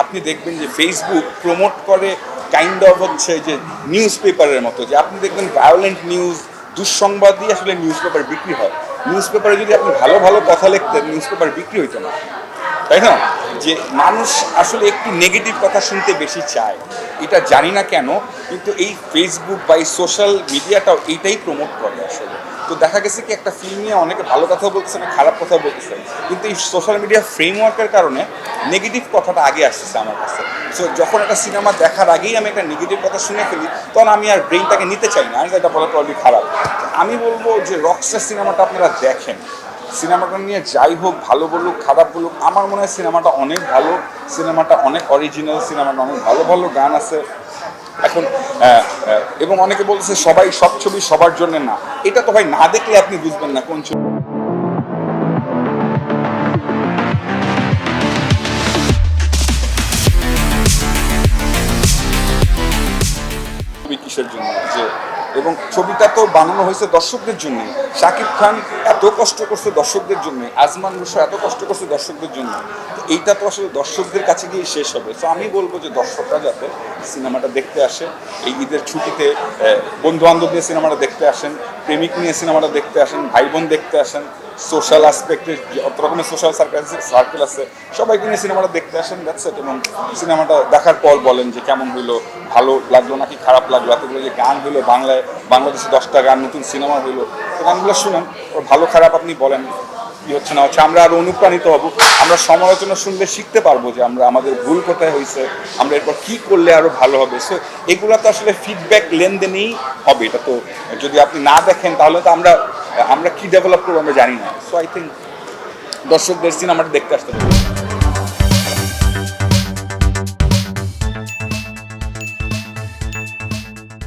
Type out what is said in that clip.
আপনি দেখবেন যে ফেসবুক প্রমোট করে কাইন্ড অফ হচ্ছে যে নিউজ পেপারের মতো, যে আপনি দেখবেন ভায়োলেন্ট নিউজ, দুঃসংবাদই আসলে নিউজ পেপার বিক্রি হয়। নিউজ পেপারে যদি আপনি ভালো ভালো কথা লিখতেন, নিউজ পেপার বিক্রি হইতো না, তাই না? যে মানুষ আসলে একটু নেগেটিভ কথা শুনতে বেশি চায়, এটা জানি না কেন, কিন্তু এই ফেসবুক বা এই সোশ্যাল মিডিয়াটাও এইটাই প্রমোট করে আসলে। তো দেখা গেছে কি একটা ফিল্ম নিয়ে অনেকে ভালো কথা বলতেছে না, খারাপ কথা বলতেছে, কিন্তু এই সোশ্যাল মিডিয়া ফ্রেমওয়ার্কের কারণে নেগেটিভ কথাটা আগে আসতেছে আমার কাছে। সো যখন একটা সিনেমা দেখার আগেই আমি একটা নেগেটিভ কথা শুনে ফেলি, তখন আমি আর ব্রেইনটাকে নিতে চাই না, আমি এটা বলা প্রবলি খারাপ। আমি বলবো যে রকস্টার সিনেমাটা আপনারা দেখেন, সিনেমাটা নিয়ে যাই হোক, ভালো বলুক খারাপ বলুক, আমার মনে হয় সিনেমাটা অনেক ভালো, সিনেমাটা অনেক অরিজিনাল, সিনেমাটা অনেক ভালো ভালো গান আছে এখন। এবং অনেকে বলতেছে সবাই সব ছবি সবার জন্য না, এটা তো ভাই না দেখলে আপনি বুঝবেন না কোন ছবি কিসের জন্য, যে এবং ছবিটা তো বানানো হয়েছে দর্শকদের জন্য। শাকিব খান এত কষ্ট করছে দর্শকদের জন্য, আজমান রুশো এত কষ্ট করছে দর্শকদের জন্য, তো এইটা তো আসলে দর্শকদের কাছে গিয়ে শেষ হবে। তো আমি বলবো যে দর্শকরা যাতে সিনেমাটা দেখতে আসে, এই ঈদের ছুটিতে বন্ধু বান্ধব নিয়ে সিনেমাটা দেখতে আসেন, প্রেমিক নিয়ে সিনেমাটা দেখতে আসেন, ভাই বোন দেখতে আসেন, সোশ্যাল আসপেক্টের যত রকমের সোশ্যাল সার্কেল আছে সবাইকে নিয়ে সিনেমাটা দেখতে আসেন, দ্যাটস ইট। এবং সিনেমাটা দেখার পর বলেন যে কেমন হইলো, ভালো লাগলো নাকি খারাপ লাগলো। এতগুলো যে গান হইলো বাংলায়, বাংলাদেশে 10টা গান, নতুন সিনেমা হইলো, তো গানগুলো শুনেন, ওর ভালো খারাপ আপনি বলেন কী হচ্ছে না হচ্ছে। আমরা আরও অনুপ্রাণিত হব, আমরা সমালোচনা শুনলে শিখতে পারবো যে আমরা আমাদের ভুল কোথায় হয়েছে, আমরা এরপর কী করলে আরও ভালো হবে। সো এগুলো তো আসলে ফিডব্যাক লেনদেনেই হবে। এটা তো যদি আপনি না দেখেন তাহলে তো আমরা আমরা কী ডেভেলপ করবো আমরা জানি না। সো আই থিঙ্ক দর্শকদের সিনেমাটা দেখতে আসতে হবে।